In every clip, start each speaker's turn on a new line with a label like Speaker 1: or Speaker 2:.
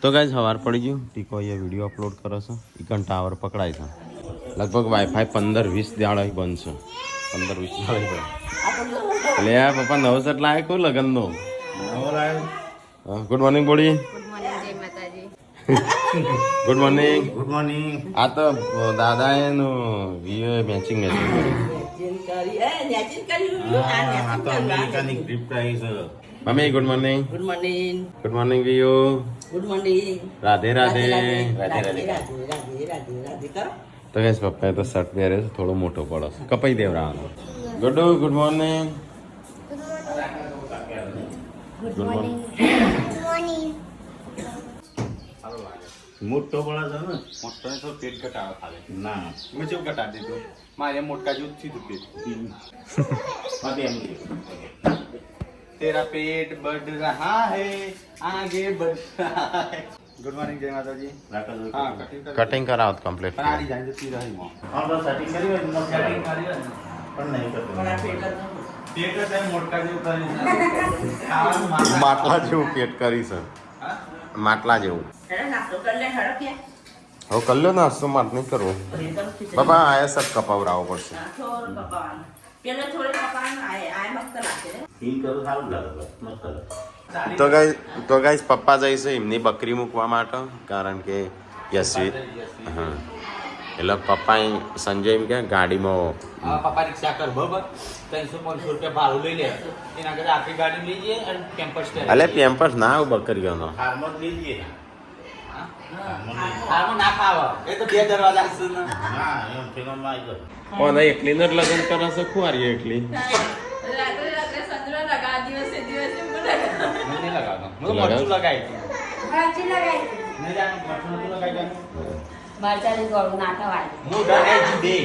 Speaker 1: તો ગાઈસ સવાર પડી ગયું ટીકો અહીંયા વિડીયો અપલોડ કરો છો ઈકન ટાવર પકડાય છે લગભગ વાઈફાઈ 15-20 દાડા બંધ છે 15-20 દાડા એટલે યાર પપ્પા નવો સેટ લાવ્યો કોઈ લગનનો નવો લાવ્યો good morning body good morning આ તો દાદાએ નું વિયો matching mummy good morning good morning વિયો રાધે રાધે તો ગેસ પપ્પાએ તો શર્ટ પહેરે છે થોડો મોટો પડો કપાઈ દેવરાવાનો ગુડ મોર્નિંગ ગુડ મોર્નિંગ
Speaker 2: મોટો પડે છે ને
Speaker 1: મોટો તો પેટ ઘટાડો ખાલે
Speaker 2: ના
Speaker 1: મેં જેવું ઘટાડી દીધું મારે મોટકા જેવું થયું પેટ तेरा पेट बढ़ रहा है आगे बढ़ रहा है गुड मॉर्निंग जय माता जी हाँ कटिंग कराओ कंप्लीट आड़ी जाने ती रही मो
Speaker 2: और बस सेटिंग करी है मत सेटिंग करी है પણ નહીં કરતો
Speaker 1: पेट છે મોટકા જેવું કરી માટલા જેવું પેટ કરી છે માટલા જેવું હવે કર લો નાસ્તો માટ નહીં કરવો બાબા આયા સબ કપાવરાવો પડશે
Speaker 2: ફીલ કરું સારું લાગે મત કરો
Speaker 1: તો ગાઈસ પપ્પા જઈશે એમની બકરી મૂકવા માટે કારણ કે યશવી હા એટલે પપ્પા સંજય એમ કે ગાડીમાં
Speaker 3: પપ્પા રિક્ષા કર બરોબર 300-500 રૂપિયા ભાડું લઈ લે એના કરતા આપણી ગાડી લઈ જઈએ અને કેમ્પસ
Speaker 1: એટલે પેમ્પર્સ ના આવું બકરીઓનો
Speaker 2: હાર્મોન લીજીએ
Speaker 3: હાલમાં ના ખાવ એ તો 2 દરવાજા છે ને
Speaker 2: હા એમ ફિલ્મમાં આવી ગયો
Speaker 1: કોને એકલી ને લગ્ન કરે છે ખુવારી એકલી
Speaker 3: નહીં લગાવતો હું મરચું લગાવી નહીં જાણું મરચું નથી લગાવી હું ડાયરેક્ટ દે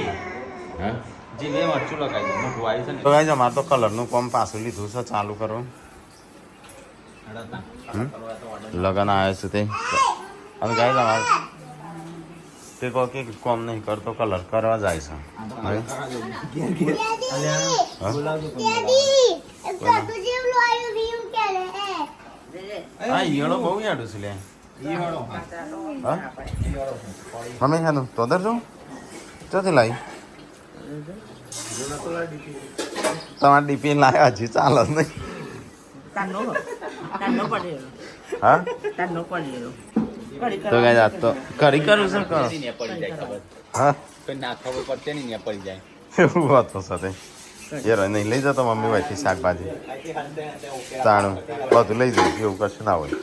Speaker 1: હા
Speaker 3: જે મેં મરચું લગાવી દઉં મોટું આવી છે ને
Speaker 1: તો ગાઈસ અમારે તો કલરનું કામ પાછું લીધું છે ચાલુ કરો લગન આવે છે તે અને ગાઈસ અમારે તે કહો કે કોમ નહીં કરતો કલર કરવા જાય છે હા ઈયળો બહુ યાડું છે લે મમ્મી હા તો દર જો ચોથી લાવી તમારે ડીપી લાવ્યા હજી ચાલે નહીં હા તો ગાય આ તો કરી કરું છે કરો
Speaker 3: પડી જાય ખબર
Speaker 1: હા
Speaker 3: કોઈ ના ખબર પડશે નહીં ને પડી જાય
Speaker 1: એવું વાતો સાથે યાર નહીં લઈ જતો મમ્મી વાયથી શાકભાજી તાણું બધું લઈ જઈશ એવું કશું ના હોય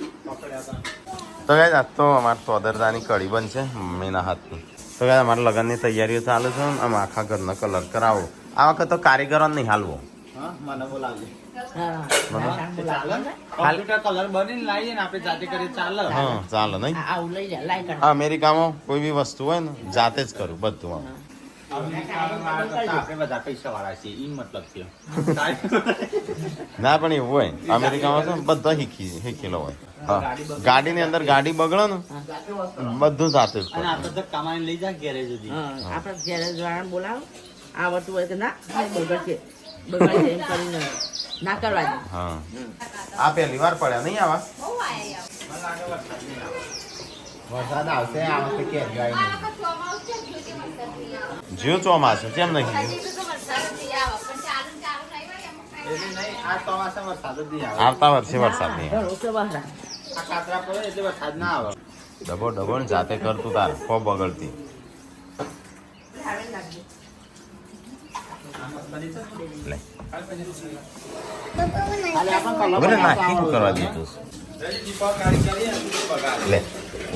Speaker 1: તો ગાય આજ તો અમારે સોદરદાની કઢી બનશે મમ્મીના હાથની તો ગાય અમારા લગ્નની તૈયારીઓ ચાલે છે આમ આખા ઘરનો કલર કરાવો આ વખત તો કારીગરો નહીં હાલવો
Speaker 3: હા મને બોલાવજે કોમ્પ્યુટર કલર બનીને લાવીએ ને આપણે જાતે કરીએ ચાલે
Speaker 1: હા ચાલે નહીં અમેરિકામાં કોઈ બી વસ્તુ હોય ને જાતે જ કરું બધું આમ
Speaker 3: આપણે બધા પૈસા વાળા છીએ ઈ મતલબ છે
Speaker 1: ના પણ એવું હોય અમેરિકામાં છે ને બધા શીખેલો હોય હા ગાડીની અંદર ગાડી બગડે ને બધું જાતે જ
Speaker 3: અને
Speaker 1: કરું
Speaker 3: આપણે તો કમાઈને લઈ જાય ગેરેજ સુધી
Speaker 4: આપણે ગેરેજ વાળાને બોલાવો આવડતું હોય કે ના બગડશે બગડશે એમ કરીને ના કરવા દે
Speaker 1: હા આ પહેલી વાર પડ્યા નહીં આવા
Speaker 3: વરસાદ આવશે આ વખતે કે જાય
Speaker 1: જ્યું ચોમાસું કેમ નહીં
Speaker 3: એટલે નહીં આ ચોમાસા વરસાદ જ નહીં આવે
Speaker 1: આવતા વર્ષે વરસાદ નહીં આવે.
Speaker 4: ઓછો બહાર
Speaker 3: આ કાતરા પડે એટલે વરસાદ ના આવે
Speaker 1: ડબો ને જાતે કરતું તાર ખૂબ બગડતી લે મને નાખી શું કરવા દીધું લે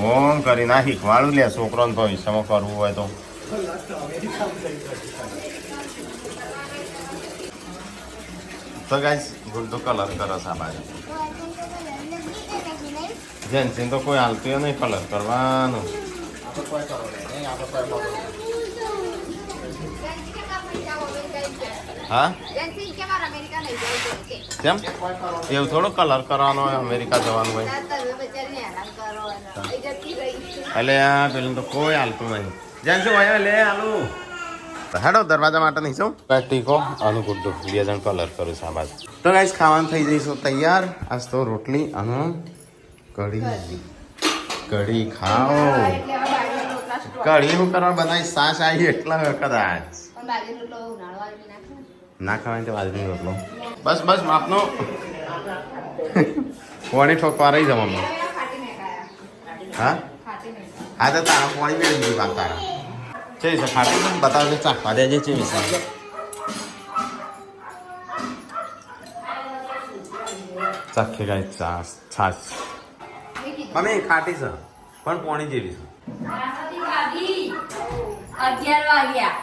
Speaker 1: ઓમ કરી નાખી વાળું લે છોકરોને ભવિષ્યમાં કરવું હોય તો ગાઈસ ગુડ કલર કરો છે આ બાજુ જેન્સિન તો કોઈ હાલતું નહીં કલર કરવાનું હા કેમ એવું થોડો કલર કરવાનો હોય અમેરિકા જવાનું હોય એટલે આ પેલું તો કોઈ હાલતું નહીં જેન્સી હોય લે હાલું હેડો દરવાજા માટે નહીં છું ટીકો આનું ગુડ્ડું 2 જણ કલર કરું છું આ બાજુ તો ગાઈસ ખાવાનું થઈ જઈશું તૈયાર આજ તો રોટલી અને કઢી કઢી ખાઓ. કઢી શું કરવા બનાવી? સાસ આવી એટલા કદાચ ના ખાવાની તો બાજરી રોટલો. બસ બસ માપનો પાણી ઠોકવા રહી જાવ અમને. હા હા તો તારા પાણી મેળવી દીધું કામ તારા છે ખાટી છે બતાવજો ચાખવા દેજે છે વિશે. ચાખે ગાય છાશ મમ્મી ખાટી છે પણ પાણી જેવી છે.
Speaker 5: 11 વાગ્યા.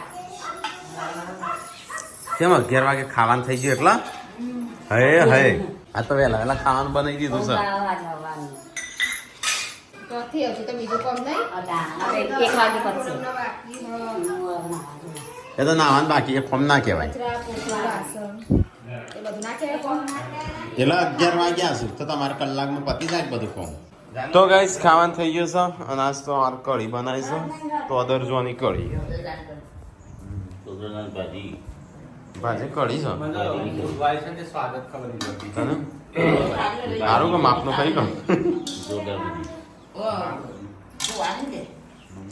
Speaker 1: કેમ 11 વાગે ખાવાનું થઈ ગયું એટલા? હે હે આ તો વહેલા વહેલા ખાવાનું બનાવી દીધું છે.
Speaker 5: ચોથી હજુ તો બીજું કામ નહીં. હવે 1 વાગે પછી.
Speaker 1: એ તો નાવાનું બાકી એ ફોર્મ ના કહેવાય.
Speaker 5: કચરા, પોતા, વાસણ એ બધું ના કહેવાય કોમ?
Speaker 1: એટલે 11 વાગ્યા છે તો તમારે કલાકમાં પતી જાય બધું ફોર્મ. તો ગાઈસ ખાવાનું થઈ ગયું છે અને આજ તો આ કઢી બનાવીશું તો અદર જોવાની કઢી ભાજી કઢી છે
Speaker 3: સ્વાગત ખબર
Speaker 1: તને સારું કે માપનું કઈ કહું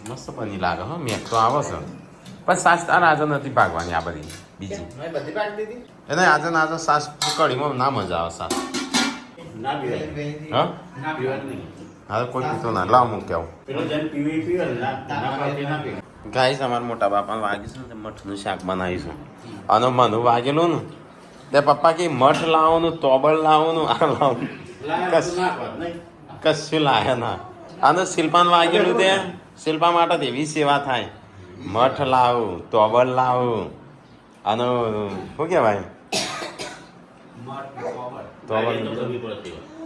Speaker 1: મસ્ત બની લાગે હો મેક તો આવે છે પણ સાસ તાર આજે નથી ભાગવાની આ બધી બીજી
Speaker 3: બધી પાડી દીધી
Speaker 1: એને આજે ના આજે સાસ કઢીમાં ના મજા આવે સાસ
Speaker 3: ના પીવાય
Speaker 1: હા
Speaker 3: ના પીવાય નહીં
Speaker 1: હા કોઈ પીતો ના લાવ હું કેવું
Speaker 3: પેલો જેમ પીવે ના પાડે ના પીવે
Speaker 1: ગાઈસ અમારા મોટા બાપા વાગીશું ને મઠનું શાક બનાવીશું અને મનુ વાગેલું ને તે પપ્પા કે મઠ લાવવાનું તોબળ લાવવાનું આ લાવવાનું કશું લાયા ના અને શિલ્પાન વાગેલું તે શિલ્પા માટે તો એવી સેવા થાય મઠ લાવું તોબળ લાવું અને શું કહેવાય તોબળ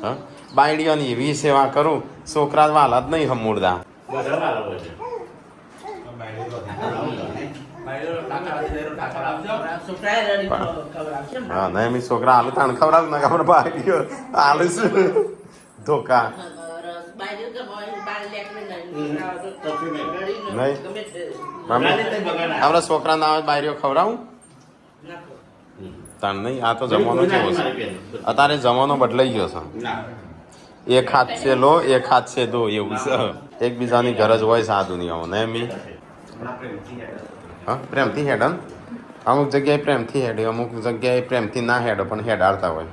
Speaker 1: હા બાયડીઓની એવી સેવા કરું છોકરા વાલા જ નહીં હમૂળદા હા નહીં એમ છોકરા આલુ તાણ ખવડાવ ના ખબર બાયડીઓ આલુ શું ધોકા નહીં આપણા છોકરા ના આવે બાયડીઓ ખવડાવું તાણ નહીં આ તો જમાનો કેવો છે અત્યારે જમાનો બદલાઈ ગયો છે એક હાથ છે લો એક હાથ છે દો એવું છે એકબીજાની ગરજ હોય છે આ દુનિયામાં ને એમ હા પ્રેમથી હેડ અમુક જગ્યાએ પ્રેમથી હેડે અમુક જગ્યાએ પ્રેમથી ના હેડો પણ હેડાડતા હોય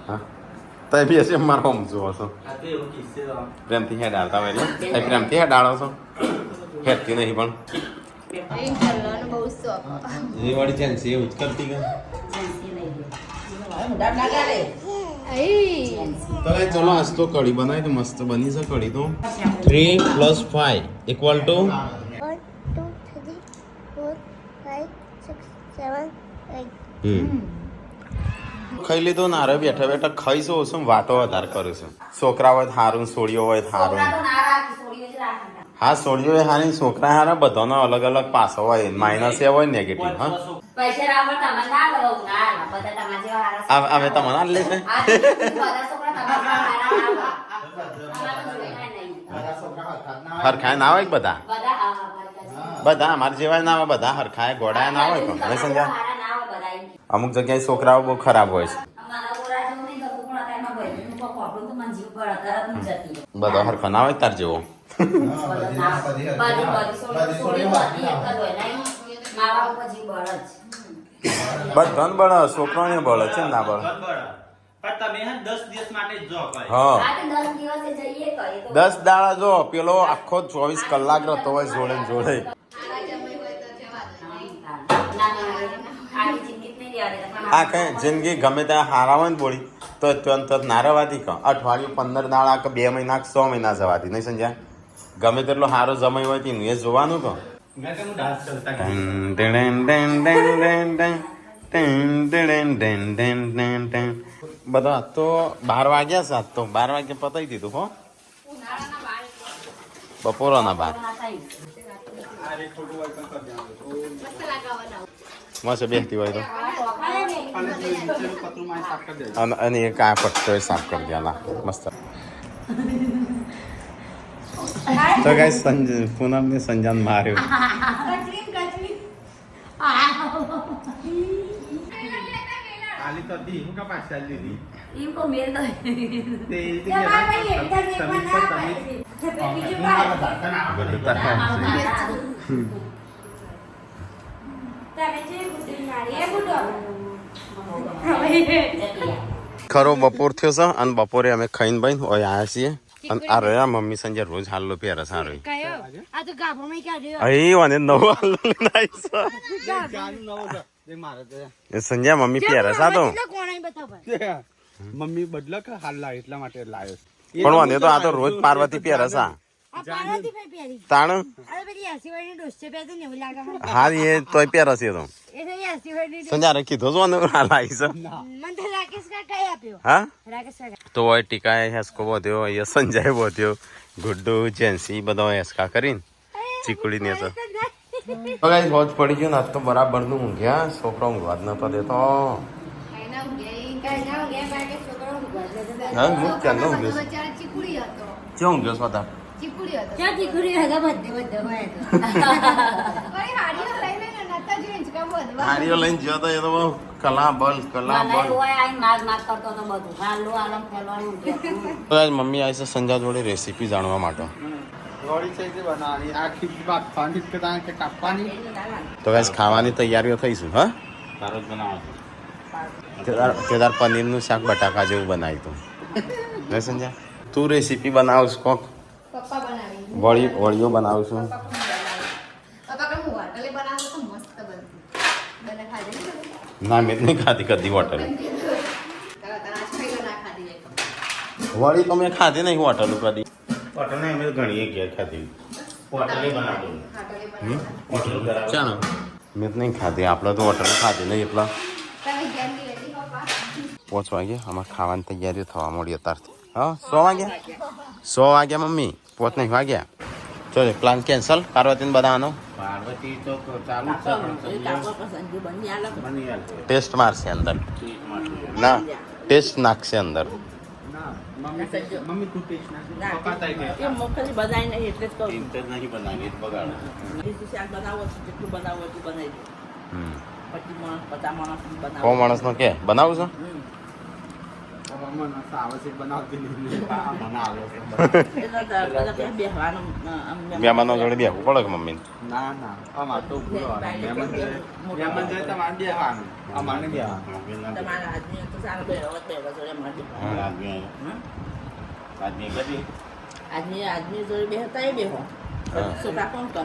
Speaker 1: હા તો બી હશે મારો આમ જુઓ છો પ્રેમથી હેડાડતા હોય એટલે પ્રેમથી હેડાડો છો હેડતી નહીં પણ
Speaker 5: બહુ શોખ.
Speaker 1: એ વાળી છે ને એવું જ કરતી કે તો ચલો આજ તો કઢી બનાવી તો મસ્ત બની છે કઢી તો 3 + 5 =
Speaker 6: 1, 2, 3, 4, 5, 6, 7, 8.
Speaker 1: ખાઈ લીધો ને હારે બેઠા બેઠા ખાઈશું ઓછું વાટો વધારે કરું છું છોકરા હોય હારું સોડિયો હોય હારું હા સોડિયો હોય હારી છોકરા હારા બધાનો અલગ અલગ પાસો હોય માઇનસ એ હોય નેગેટિવ હા
Speaker 5: પૈસા રાવણ તમે ના લો ના બધા તમારા જેવા હારા
Speaker 1: હવે તમને આ લે છે
Speaker 5: બધા છોકરા તમારા હારા
Speaker 1: હરખાય ના હોય બધા
Speaker 5: બધા
Speaker 1: બધા અમારા જેવા ના હોય બધા હરખાય ગોળાય ના હોય તો નહીં સમજ્યા અમુક જગ્યાએ છોકરાઓ બહુ ખરાબ હોય છે બધા હરખા ના હોય તાર જેવો બધાને બળ છોકરાને બળ છે ને ના બળ
Speaker 3: પણ તમે 10 દિવસ માટે જ જો
Speaker 1: હા
Speaker 5: 10 દિવસે જઈએ તો
Speaker 1: 10 દાડા જો પેલો આખો 24 કલાક રહેતો હોય જોડે ને જોડે આ કઈ જિંદગી ગમે ત્યાં હારા હોય ને બોલી તો તરત ના રવાતી ક અઠવાડિયું 15 દાડા કે 2 મહિના કે 6 મહિના જવાતી નહીં સમજ્યા ગમે તેટલો સારો જમાઈ હોય તેનું એ જોવાનું તો
Speaker 3: મેં કેમ ડાન્સ કરતા
Speaker 1: બધા તો 12 વાગ્યા છે આજ તો 12 વાગે પતાવી દીધું હો બપોરના 12 મસ્ત બેસતી હોય તો અને એ કાંઈ પટ્ટો સાફ કરી દેલા મસ્ત તો ગાઈસ પૂનમને સંજાન માર્યો
Speaker 2: પાછી થતી હું કા પાછી ચાલી દીધી
Speaker 5: એમ કો મેલ દો
Speaker 2: તે
Speaker 5: તમારે ભાઈ એકદમ એક
Speaker 2: તમે
Speaker 5: ના
Speaker 2: તમે
Speaker 5: બીજું ભાઈ તમે જે ગુડી મારી એ ગુડો
Speaker 1: ખરો બપોર થયો છે અને બપોરે અમે ખાઈને ભાઈ ઓય આવ્યા છીએ અને આ રહ્યા મમ્મી સંજય રોજ હાલ્લો પહેરે સારો
Speaker 6: કયો આ તો ગાભોમાં કાઢ્યો
Speaker 1: અહીં અને નવો હાલ્લો લઈને આવી છે
Speaker 2: જાનું નવો છે જે મારે તો
Speaker 1: એ સંજય મમ્મી પહેરે છે આ તો
Speaker 6: કોણે બતાવ
Speaker 2: મમ્મી બદલા કે હાલ લાવ એટલા માટે લાવ્યો
Speaker 1: પણ વાંધે તો આ તો રોજ પાર્વતી પહેરે છે
Speaker 6: આ પાર્વતી ભાઈ પહેરી
Speaker 1: તાણ
Speaker 6: અરે બધી 80 વાળી ડોસે પહેરતી ને એવું લાગે મને
Speaker 1: હા એ તોય પહેરે છે તો
Speaker 6: એ તો 80 વાળી
Speaker 1: સંજય કીધો છો ને હાલ આવી છે
Speaker 6: મને તો રાકેશ કાકા આપ્યો
Speaker 1: હા
Speaker 6: રાકેશ કાકા
Speaker 1: તો હોય ટીકાએ હેસકો બોધ્યો એ સંજય બોધ્યો ગુડ્ડુ જેન્સી બધો હેસકા કરીને ચીકુડી ને તો ગાઈસ હોજ પડી ગયો ને આજ તો બરાબર નું ઊંઘ્યા છોકરો ઊંઘવા જ નતો દેતો હા હું ક્યાં ઊંઘ્યો ક્યાં ઊંઘ્યો સ્વતા
Speaker 6: ક્યાં દીકરી હગા બધે હોય
Speaker 1: હારીઓ લઈને જ્યો તો એ તો બહુ કલા બલ
Speaker 5: માગ કરતો તો બધું હાલો આલમ ફેલવાનું
Speaker 1: તો આજ મમ્મી આવી છે સંજા જોડે રેસીપી જાણવા માટે
Speaker 2: ગોળી છે જે બનાવવાની આખી વાત પાણી કે તાણ કે કાપવાની
Speaker 1: તો ગાઈસ ખાવાની તૈયારીઓ થઈશું હા
Speaker 3: તારો જ બનાવો
Speaker 1: કેદાર પનીરનું શાક બટાકા જેવું બનાવ્યું તું ને સંજય તું રેસીપી બનાવશ કોક
Speaker 6: પપ્પા બનાવી
Speaker 1: વળીઓ બનાવું છું
Speaker 6: પપ્પા કે હું વાટલે બનાવું તો મસ્ત બનતી બને ખાધી
Speaker 1: ના મેં નહીં ખાધી કદી હોટલ
Speaker 6: તારા આજ ખાઈ ના ખાધી
Speaker 1: વળી તો મેં ખાધી નહીં હોટલ કદી
Speaker 3: હોટલને અમે ઘણી ઘેર ખાધી હોટલે બનાવતો
Speaker 6: ખાટલે
Speaker 3: હોટલ કરાવે
Speaker 1: ચાલો મેં તો નહીં ખાધી આપણે તો હોટલ ખાધી નહીં એટલા
Speaker 6: તમે ગેંડી લેતી પપ્પા
Speaker 1: 5 વાગે અમારે ખાવાની તૈયારીઓ થવા મળી અત્યારથી હા 100 વાગ્યા 100 વાગ્યા મમ્મી 5 નહીં વાગ્યા ચલો પ્લાન કેન્સલ પાર્વતીને બધાનો
Speaker 3: પાર્વતી તો ચાલુ જ છે પણ
Speaker 4: સંજુ બની આલો
Speaker 3: બની યાર
Speaker 1: ટેસ્ટ મારશે અંદર
Speaker 3: ચીજ માટે
Speaker 1: ના ટેસ્ટ નાખશે અંદર
Speaker 2: ના મમ્મી તું ટેસ્ટ ના પપ્પા તાઈ કે
Speaker 4: એ મોકલી બધાય નહીં એટલે જ કહું
Speaker 3: એમ તો નહીં બનાવી એ જ બગાડે
Speaker 4: બીજું શાક બનાવો છો જેટલું બનાવો એટલું બનાવી દો
Speaker 1: હમ
Speaker 4: 50 માણસ બનાવો
Speaker 1: કો માણસનો કે બનાવું છો
Speaker 2: મને સાવ છે બનાવતી નહીં મને આવે છે
Speaker 4: બેહવાનું
Speaker 1: મહેમાનો જોડે બેહવું પડે કે મમ્મી
Speaker 2: ના ના અમાર તો ભૂલો મહેમાન જાય તમારે બેહવાનું અમારે બેહવાનું
Speaker 4: તમારા આદમી તો સારો બેહો જોડે મળે
Speaker 3: આદમી કદી
Speaker 4: આદમી જોડે બેહતા એ બેહો છોકરા કોણ કરે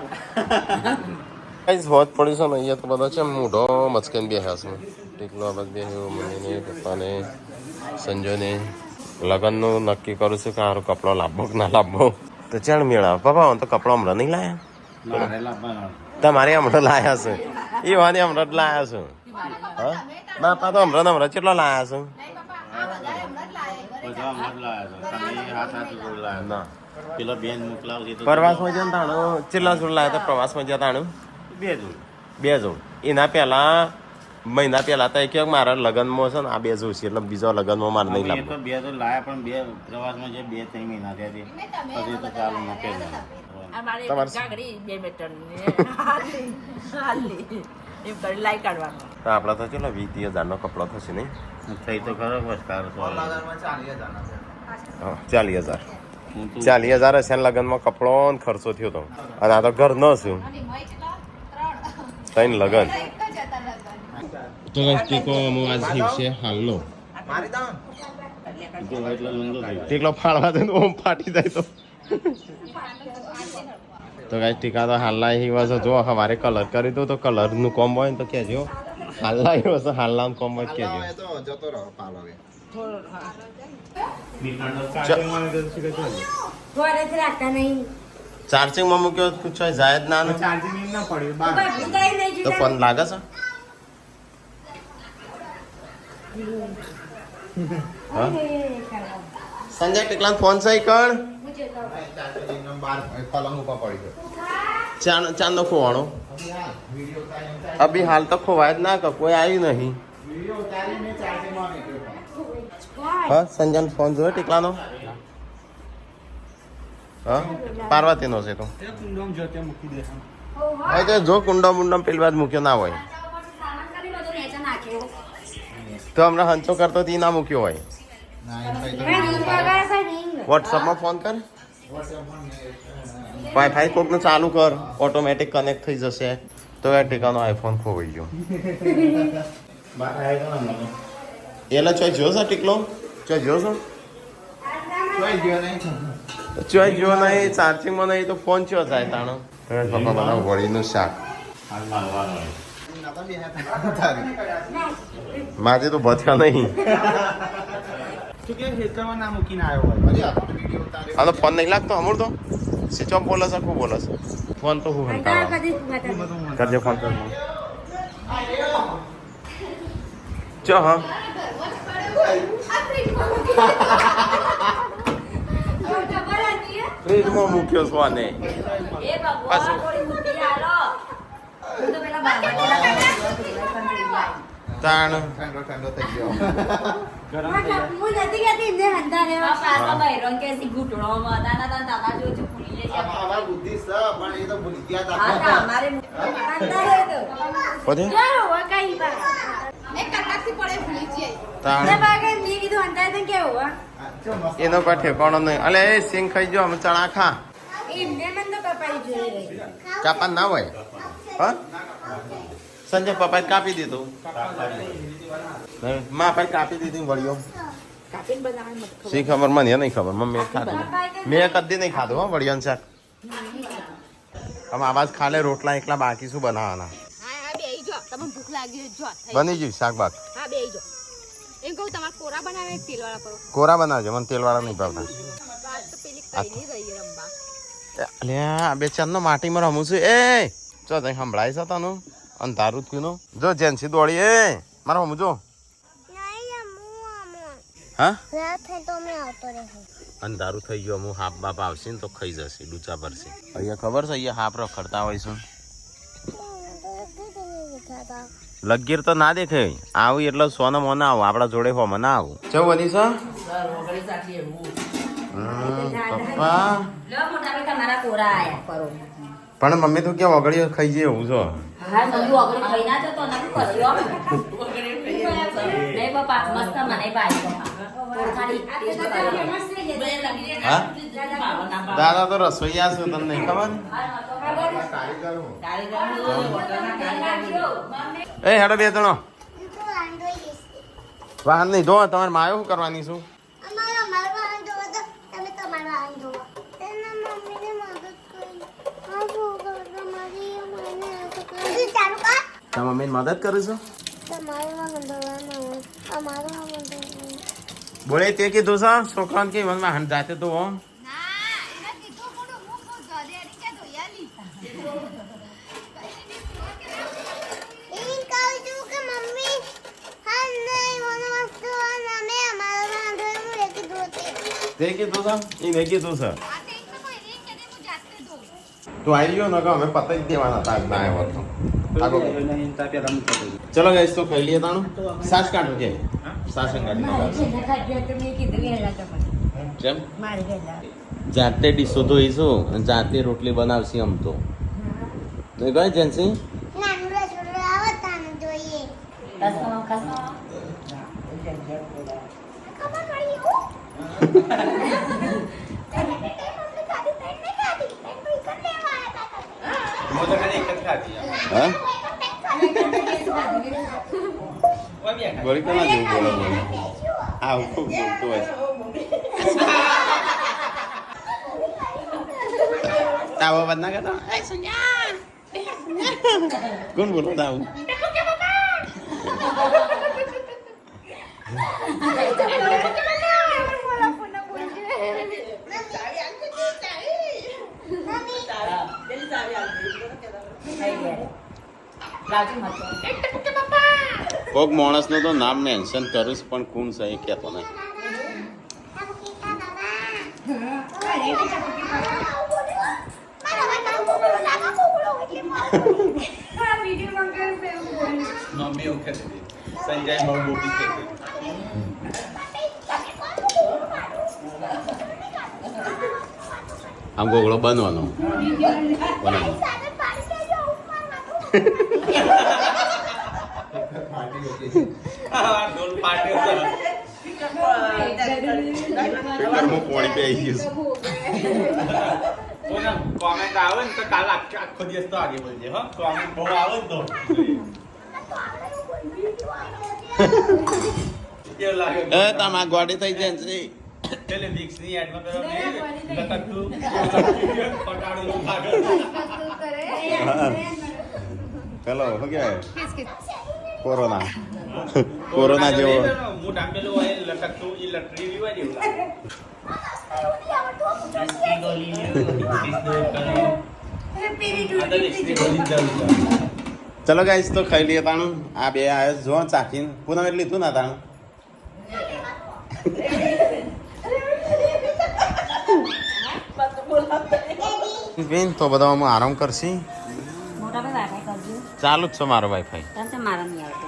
Speaker 1: ગાઈસ હોત પડી છે ને અહીંયા તો બધા છે મૂઢો મચકીને બેહ્યા છે ટીકલો બસ બેહ્યો મમ્મીને પપ્પાને સંજયને લગ્નનું નક્કી કરું છું કે સારો કપડો લાવવો કે ના લાવવો તો ચાલ મેળા પપ્પા હું તો કપડો હમણાં નહીં લાયા તમારે હમણાં લાયા છે એ વાની હમણાં જ લાયા છું હા બાપા તો હમણાં કેટલો લાયા છું
Speaker 3: બધા મત લાયા છે તમે હાથ હાથ જોડ લાયા
Speaker 1: ના
Speaker 3: પેલો બેન મોકલાવશે તો
Speaker 1: પ્રવાસમાં ગયા તાણું ચેટલા જોડ લાયા હતા પ્રવાસમાં ગયા તાણું
Speaker 3: બે જોડ
Speaker 1: 2 જોડ એના પહેલા મહિના પહેલા તો કે મારા લગ્નમાં છે ને આ 2 જોડ છે એટલે બીજો લગ્નમાં મારે નહીં
Speaker 3: અમે
Speaker 1: લાવવો
Speaker 3: તો બે તો લાયા પણ બે પ્રવાસમાં જે 2-3 મહિના થયા છે પછી તો ચાલુ મૂકે જ
Speaker 4: અમારે
Speaker 1: તમારે-
Speaker 4: ગાગડી 2 મીટર હાલી એમ કરી લાઈ કાઢવાનું
Speaker 1: તો આપણા તો ચલો 20,000 નો કપડો થશે નહીં
Speaker 3: થઈ તો ખરો વસ્કાર તો
Speaker 1: 40,000 40,000 હશે ને લગ્નમાં કપડો ને ખર્ચો થયો તો અને આ તો ઘર ન છું તઈને લગ્ન તો ટીકો આજ હિવશે હાલનો
Speaker 3: એટલે લંગો થઈ
Speaker 1: ટીકલો ફાળવા દે ઓમ ફાટી જાય તો ગાઈસ ટીકા તો હાલના હિવા છે જો હવારે કલર કરી દો તો કલર નું કોમ હોય ને તો કહેજો હાલના હિવા છે હાલના કોમ હોય તો કહેજો
Speaker 6: ઘરે જ રાખતા નહીં
Speaker 1: ચાર્જિંગ માં મૂક્યો કુછ જાય જ ના ને.
Speaker 2: ચાર્જિંગ ના પડ્યું બાર
Speaker 6: બાટલી કઈ નહીં
Speaker 1: તો
Speaker 6: જોતા
Speaker 1: ફોન લાગે છે હા સંજય ટીકલા ફોન છે કણ ચાંદો ખોવાણો અભી હાલ તો ખોવાય જ ના કે કોઈ આવ્યું નહીં હા સંજય ફોન જોયો ટીકલાનો હા પાર્વતીનો છે તો
Speaker 2: કુંડમ જોતે મૂકી દે
Speaker 1: હવે તો જો કુંડમ મુંડમ પેલી વાત મૂક્યો ના હોય
Speaker 5: સામાન કરી બધું નીચે નાખ્યો
Speaker 1: તો હમણાં હંચો કરતો તી ના મૂક્યો હોય વોટ્સઅપમાં ફોન કર વાઈફાઈ કોકને ચાલુ કર ઓટોમેટિક કનેક્ટ થઈ જશે તો એ ઠેકાનો આઈફોન ખોવાઈ ગયો એટલે ચોય જોયો છે ટીકલો ચોય જોયો છો ચોય જો નહીં ચાર્જિંગમાં નહીં તો ફોન ચો જાય તાણો પપ્પા બનાવ વળીનું શાક માજે તો બચકા નહીં
Speaker 2: તું કેમ ખેતરમાં ના મૂકીને આવ્યો હોય
Speaker 1: આ તો ફોન નહીં લાગતો અમૂર તો સ્વિચ ઓફ બોલે છે ખૂબ બોલે છે ફોન તો હું કરજે ફોન કર ચો હા ફ્રીજમાં મૂક્યો છો આને
Speaker 5: એ ભગવાન થોડી બુદ્ધિ આલો હું તો પેલા બાબા
Speaker 1: તાણ
Speaker 2: ઠંડો ઠંડો થઈ ગયો બુદ્ધિ છે પણ એ તો ભૂલી ગયા
Speaker 1: બધે
Speaker 6: એક કલાકથી પડે ભૂલી જઈએ
Speaker 1: તાણ એનો કોઈ ઠેકાણો નહીં અલે એ સિંગ ખાઈ જો અમે ચણા ખા કાપા ના હોય હા સંજય પપ્પાએ કાપી દીધું માં ભાઈ કાપી દીધી વળીઓ શી ખબર મને નહીં ખબર મેં ખાધું મેં કદી નહીં ખાધું હો વળિયાનું શાક આમ આવાજ ખાલે રોટલા એકલા બાકી શું બનાવવાના
Speaker 6: ભૂખ લાગી જો
Speaker 1: બની ગયું શાક બાક
Speaker 6: હા બે જો એમ કહું તમારે કોરા બનાવે તેલ વાળા કરો
Speaker 1: કોરા બનાવજો મને તેલ વાળા નહીં ભાવતા
Speaker 6: વાત તો પેલી કઈ રહી રંબા
Speaker 1: અલ્યા બે ચાંદનો માટીમાં રમું છું એ ચો તઈ સંભળાય છે તનું અંધારું થયું જો જેન્સી દોડી એ મારો હમું જો હા અંધારું થઈ ગયું અમુક હાફ બાપ આવશે ને તો ખાઈ જશે ડૂચા ભરશે અહીંયા ખબર છે અહીંયા હાફ રખડતા હોય છે લગીર તો ના દેખે આવું એટલે સોના મોના આવું આપડા જોડે હો મને આવું ચો બની છે પપ્પા
Speaker 5: તમારા કોરા આયા કરો
Speaker 1: પણ મમ્મી તો ક્યાં વગડી ખાઈ જાય એવું છો
Speaker 5: હા મમ્મી વગર ખાઈ ના જતો નથી કર્યો નહીં પપ્પા મસ્ત મને ભાઈ
Speaker 1: હા દાદા તો રસોઈયા છું તમને નહીં ખબર એ હેડો બે જણો વાહન નહીં ધો તમારે માયો શું કરવાની શું તમે મમ્મીને મદદ કરું છું બોલે તે કીધું છે છોકરાને કે મને વાહન જાતે તો હો તે કીધું છે એ મેં કીધું છે તું આવી ગયો ને કે અમે પતાવી દેવાના હતા ના આવ્યો તો ચલો ગઈશ તો ખાઈ લઈએ તાણું સાસ કાઢો કે સાસ કેમ જાતે ડીશો ધોઈશું અને જાતે રોટલી બનાવશી આમ તો નહીં કહે જેન્સી હા બોલી તો ના જેવું બોલો બોલો આવું ખૂબ બોલતું હોય તાવો બંધ ના કરતો કોણ બોલો તાવું કોક માણસ નું તો નામ મેન્શન કરું પણ કોણ છે એ કહેતો નહીં
Speaker 2: મમ્મી એવું કહેતી સંજય બહુ મોટી છે
Speaker 1: આમ ગોગળો બનવાનો બનાવો
Speaker 3: આ ઢોલ પાટ્યો છે.
Speaker 1: સ્પીકરમાં પાણી પી આવી ગયું
Speaker 3: કોઈને કોમેન્ટ આવે ને તો કાલ આખો દિવસ તો આગે બોલજે હો. કોમેન્ટ બહુ આવે ને તો કેવું લાગે?
Speaker 1: એ તમાર ગોડી થઈ જાય છે
Speaker 3: પેલે વિક્સની એડમાં પેલો નહીં લટકતું પટાડું લાગે.
Speaker 1: પેલો શું કહેવાય
Speaker 6: કિસ કિસ
Speaker 1: કોરોના કોરોના જેવો
Speaker 3: મોઢા પેલું હોય લટકતું એ લટરી હોય ને એવું લાગે. આ તો વિક્સની ગોળી જ જરૂર છે.
Speaker 1: ચલો ગાઈસ તો ખાઈ લઈએ તાણું આ બે આવ્યો જો ચાખીને પૂનમ એટલે લીધું ના તાણું બેન તો બધા આરામ કરશી
Speaker 5: મોટા ભાઈ વાઈફાઈ કરજો
Speaker 1: ચાલુ જ છે મારો વાઈફાઈ
Speaker 5: તને મારા નહીં આવતો